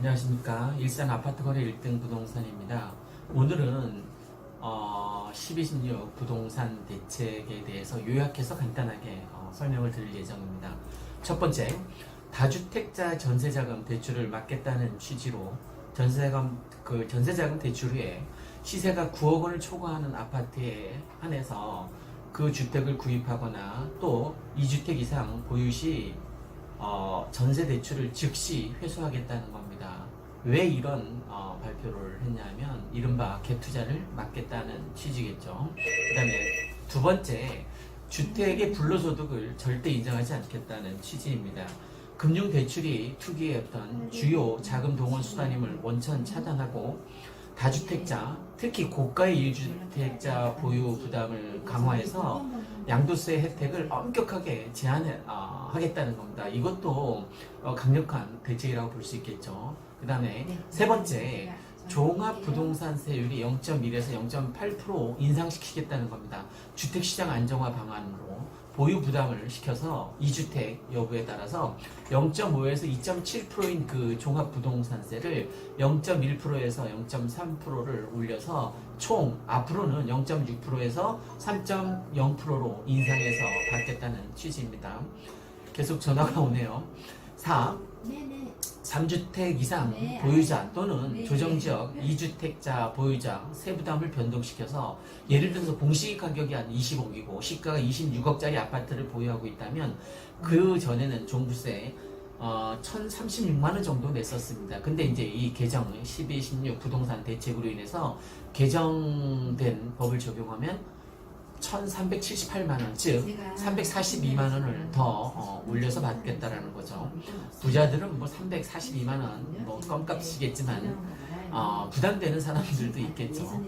안녕하십니까. 일산 아파트 거래 1등 부동산입니다. 오늘은 1216 부동산 대책에 대해서 요약해서 간단하게 설명을 드릴 예정입니다. 첫 번째, 다주택자 전세자금 대출을 막겠다는 취지로 전세자금 대출 후에 시세가 9억 원을 초과하는 아파트에 한해서 그 주택을 구입하거나 또 2주택 이상 보유 시 전세 대출을 즉시 회수하겠다는 겁니다. 왜 이런 발표를 했냐면 이른바 갭 투자를 막겠다는 취지겠죠. 그 다음에 두 번째, 주택의 불로소득을 절대 인정하지 않겠다는 취지입니다. 금융대출이 투기의 어떤 주요 자금 동원 수단임을 원천 차단하고 다주택자, 특히 고가의 1주택자 보유 부담을 강화해서 양도세 혜택을 엄격하게 제한하겠다는 겁니다. 이것도 강력한 대책이라고 볼 수 있겠죠. 그 다음에 세 번째, 종합부동산세율이 0.1에서 0.8% 인상시키겠다는 겁니다. 주택시장 안정화 방안으로 보유 부담을 시켜서 2주택 여부에 따라서 0.5에서 2.7%인 그 종합부동산세를 0.1%에서 0.3%를 올려서 총 앞으로는 0.6%에서 3.0%로 인상해서 받겠다는 취지입니다. 계속 전화가 오네요. 4. 3주택 이상 보유자 또는 조정지역 2주택자 보유자 세부담을 변동시켜서 예를 들어서 공시 가격이 한 20억이고 시가가 26억짜리 아파트를 보유하고 있다면 그 전에는 종부세 1,036만원 정도 냈었습니다. 근데 이제 이 개정 1216 부동산 대책으로 인해서 개정된 법을 적용하면 1,378만원, 즉 342만원을 더 올려서 받겠다라는 거죠. 부자들은 뭐 342만원 뭐 껌값이겠지만 부담되는 사람들도 있겠죠.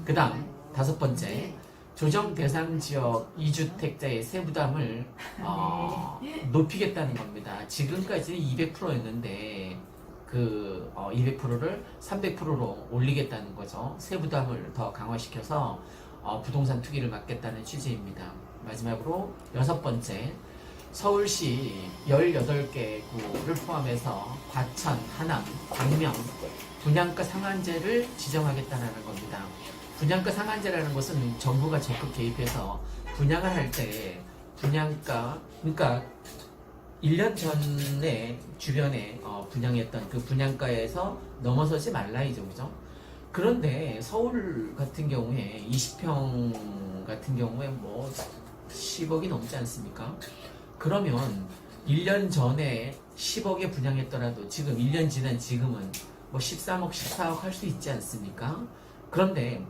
그 다음 다섯 번째, 조정 대상 지역 2주택자의 세부담을 높이겠다는 겁니다. 지금까지는 200%였는데 그 200%를 300%로 올리겠다는 거죠. 세부담을 더 강화시켜서 부동산 투기를 막겠다는 취지입니다. 마지막으로 여섯 번째, 서울시 18개 구를 포함해서 과천, 하남, 광명 분양가 상한제를 지정하겠다는 겁니다. 분양가 상한제라는 것은 정부가 적극 개입해서 분양을 할 때 분양가, 그러니까 1년 전에 주변에 분양했던 그 분양가에서 넘어서지 말라 이죠, 그죠? 그런데 서울 같은 경우에 20평 같은 경우에 뭐 10억이 넘지 않습니까? 그러면 1년 전에 10억에 분양했더라도 지금 1년 지난 지금은 뭐 13억, 14억 할 수 있지 않습니까? 그런데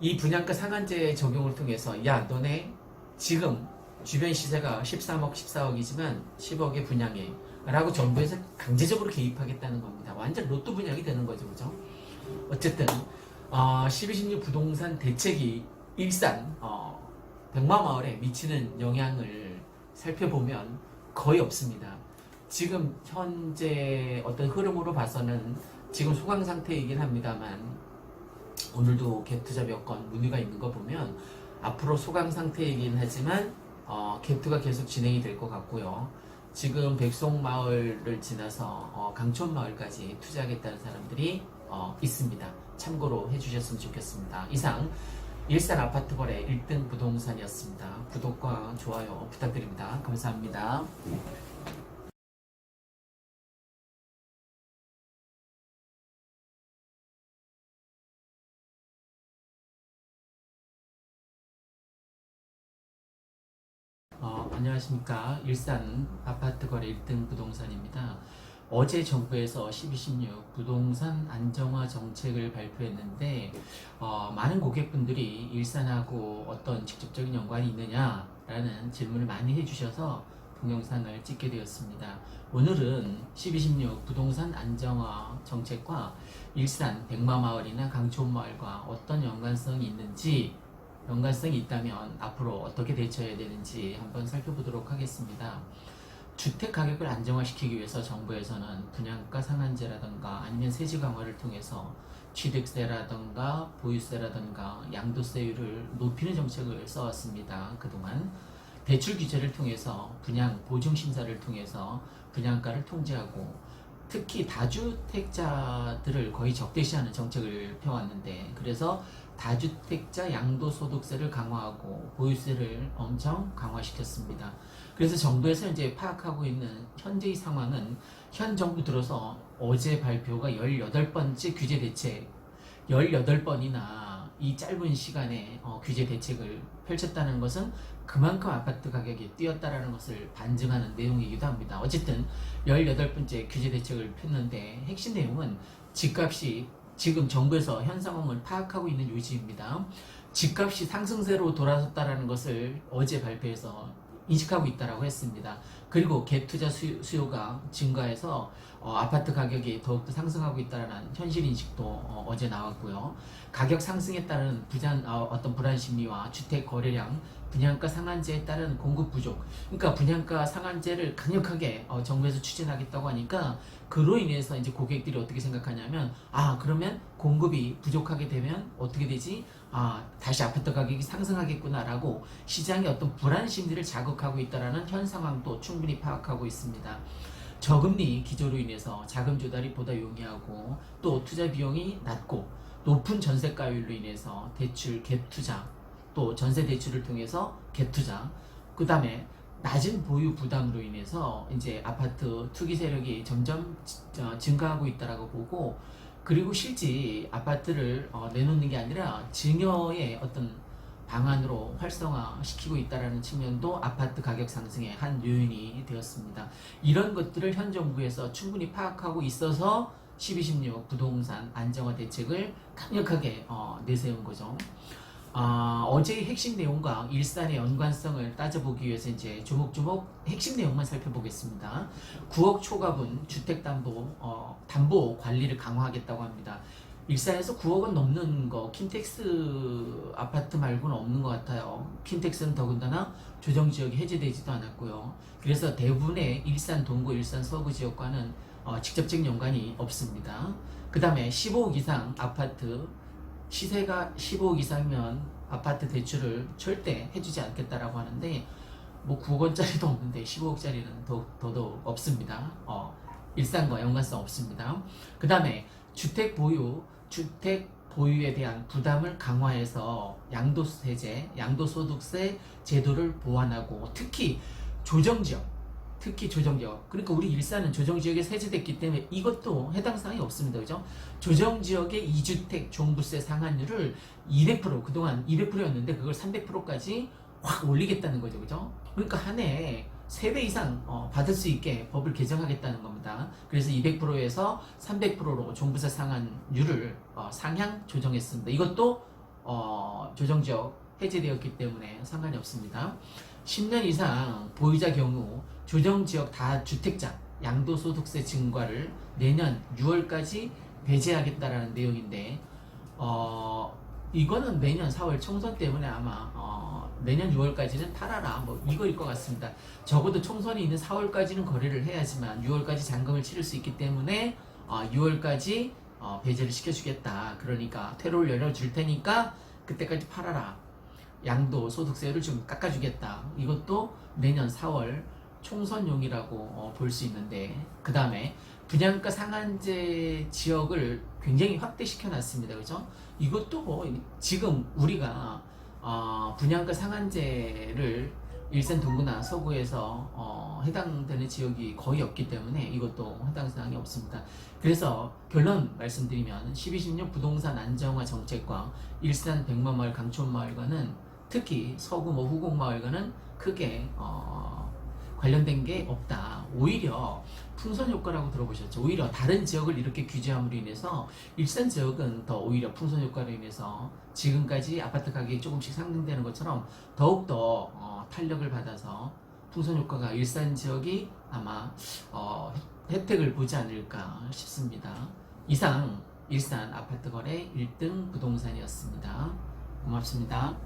이 분양가 상한제 적용을 통해서 야, 너네 지금 주변 시세가 13억, 14억이지만 10억에 분양해 라고 정부에서 강제적으로 개입하겠다는 겁니다. 완전 로또 분양이 되는 거죠, 그죠? 어쨌든 1216 부동산 대책이 일산 백마마을에 미치는 영향을 살펴보면 거의 없습니다. 지금 현재 어떤 흐름으로 봐서는 지금 소강 상태이긴 합니다만 오늘도 갭투자 몇 건 문의가 있는 거 보면 앞으로 소강 상태이긴 하지만 갭투가 계속 진행이 될 것 같고요. 지금 백송마을을 지나서 강촌마을까지 투자하겠다는 사람들이 있습니다. 참고로 해주셨으면 좋겠습니다. 이상 일산 아파트 거래 1등 부동산이었습니다. 구독과 좋아요 부탁드립니다. 감사합니다. 안녕하십니까. 일산 아파트 거래 1등 부동산입니다. 어제 정부에서 1216 부동산 안정화 정책을 발표했는데 많은 고객분들이 일산하고 어떤 직접적인 연관이 있느냐라는 질문을 많이 해주셔서 동영상을 찍게 되었습니다. 오늘은 1216 부동산 안정화 정책과 일산 백마마을이나 강촌마을과 어떤 연관성이 있는지, 연관성이 있다면 앞으로 어떻게 대처해야 되는지 한번 살펴보도록 하겠습니다. 주택 가격을 안정화시키기 위해서 정부에서는 분양가 상한제라든가 아니면 세제 강화를 통해서 취득세라든가 보유세라든가 양도세율을 높이는 정책을 써왔습니다. 그동안 대출 규제를 통해서 분양 보증 심사를 통해서 분양가를 통제하고 특히 다주택자들을 거의 적대시하는 정책을 펴왔는데, 그래서 다주택자 양도소득세를 강화하고 보유세를 엄청 강화시켰습니다. 그래서 정부에서 이제 파악하고 있는 현재의 상황은, 현 정부 들어서 어제 발표가 18번째 규제 대책, 18번이나 이 짧은 시간에 규제 대책을 펼쳤다는 것은 그만큼 아파트 가격이 뛰었다라는 것을 반증하는 내용이기도 합니다. 어쨌든 18번째 규제 대책을 폈는데, 핵심 내용은 집값이 지금 정부에서 현 상황을 파악하고 있는 요지입니다. 집값이 상승세로 돌아섰다라는 것을 어제 발표해서 인식하고 있다라고 했습니다. 그리고 갭투자 수요가 증가해서 아파트 가격이 더욱더 상승하고 있다는 현실 인식도 어제 나왔고요. 가격 상승에 따른 어떤 불안 심리와 주택 거래량, 분양가 상한제에 따른 공급 부족, 그러니까 분양가 상한제를 강력하게 정부에서 추진하겠다고 하니까, 그로 인해서 이제 고객들이 어떻게 생각하냐면, 그러면 공급이 부족하게 되면 어떻게 되지? 다시 아파트 가격이 상승하겠구나라고 시장의 어떤 불안 심리를 자극하고 있다라는 현 상황도 충분히 파악하고 있습니다. 저금리 기조로 인해서 자금 조달이 보다 용이하고, 또 투자 비용이 낮고 높은 전세가율로 인해서 대출 갭투자, 또 전세 대출을 통해서 갭투자, 그 다음에 낮은 보유 부담으로 인해서 이제 아파트 투기 세력이 점점 증가하고 있다라고 보고, 그리고 실제 아파트를 내놓는 게 아니라 증여의 어떤 방안으로 활성화시키고 있다는 측면도 아파트 가격 상승의 한 요인이 되었습니다. 이런 것들을 현 정부에서 충분히 파악하고 있어서 12.16 부동산 안정화 대책을 강력하게 내세운 거죠. 어제의 핵심 내용과 일산의 연관성을 따져보기 위해서 이제 조목조목 핵심 내용만 살펴보겠습니다. 9억 초과분 담보 관리를 강화하겠다고 합니다. 일산에서 9억은 넘는 거 킨텍스 아파트 말고는 없는 것 같아요. 킨텍스는 더군다나 조정지역이 해제되지도 않았고요. 그래서 대부분의 일산 동구, 일산 서구 지역과는 직접적인 연관이 없습니다. 그 다음에 15억 이상 아파트, 시세가 15억 이상이면 아파트 대출을 절대 해주지 않겠다라고 하는데, 뭐 9억원짜리도 없는데 15억짜리는 더더욱 없습니다. 일산과 연관성 없습니다. 그 다음에 주택 보유에 대한 부담을 강화해서 양도소득세 제도를 보완하고, 특히 조정지역, 그러니까 우리 일산은 조정지역에 세제됐기 때문에 이것도 해당 사항이 없습니다. 그죠? 조정지역의 2주택 종부세 상한율을 200%, 그동안 200%였는데 그걸 300%까지 확 올리겠다는 거죠. 그죠? 그러니까 한 해에 3배 이상 받을 수 있게 법을 개정하겠다는 겁니다. 그래서 200%에서 300%로 종부세 상한율을 상향 조정했습니다. 이것도 조정지역 해제되었기 때문에 상관이 없습니다. 10년 이상 보유자 경우 조정지역 다주택자 양도소득세 증가를 내년 6월까지 배제하겠다라는 내용인데, 이거는 내년 4월 총선 때문에 아마 내년 6월까지는 팔아라 뭐 이거일 것 같습니다. 적어도 총선이 있는 4월까지는 거래를 해야지만 6월까지 잔금을 치를 수 있기 때문에 6월까지 배제를 시켜주겠다. 그러니까 퇴로를 열어줄 테니까 그때까지 팔아라. 양도 소득세를 좀 깎아주겠다. 이것도 내년 4월 총선용이라고 볼 수 있는데, 그 다음에 분양가 상한제 지역을 굉장히 확대시켜 놨습니다. 그죠? 이것도 뭐 지금 우리가 분양가 상한제를 일산 동구나 서구에서 해당되는 지역이 거의 없기 때문에 이것도 해당 사항이 없습니다. 그래서 결론 말씀드리면 12.16 부동산 안정화 정책과 일산 백만마을 강촌마을과는, 특히 서구 후곡마을과는 크게 관련된 게 없다. 오히려 풍선 효과라고 들어보셨죠? 오히려 다른 지역을 이렇게 규제함으로 인해서 일산 지역은 더 오히려 풍선 효과로 인해서 지금까지 아파트 가격이 조금씩 상승되는 것처럼 더욱더 탄력을 받아서 풍선 효과가 일산 지역이 아마 혜택을 보지 않을까 싶습니다. 이상 일산 아파트 거래 1등 부동산이었습니다. 고맙습니다.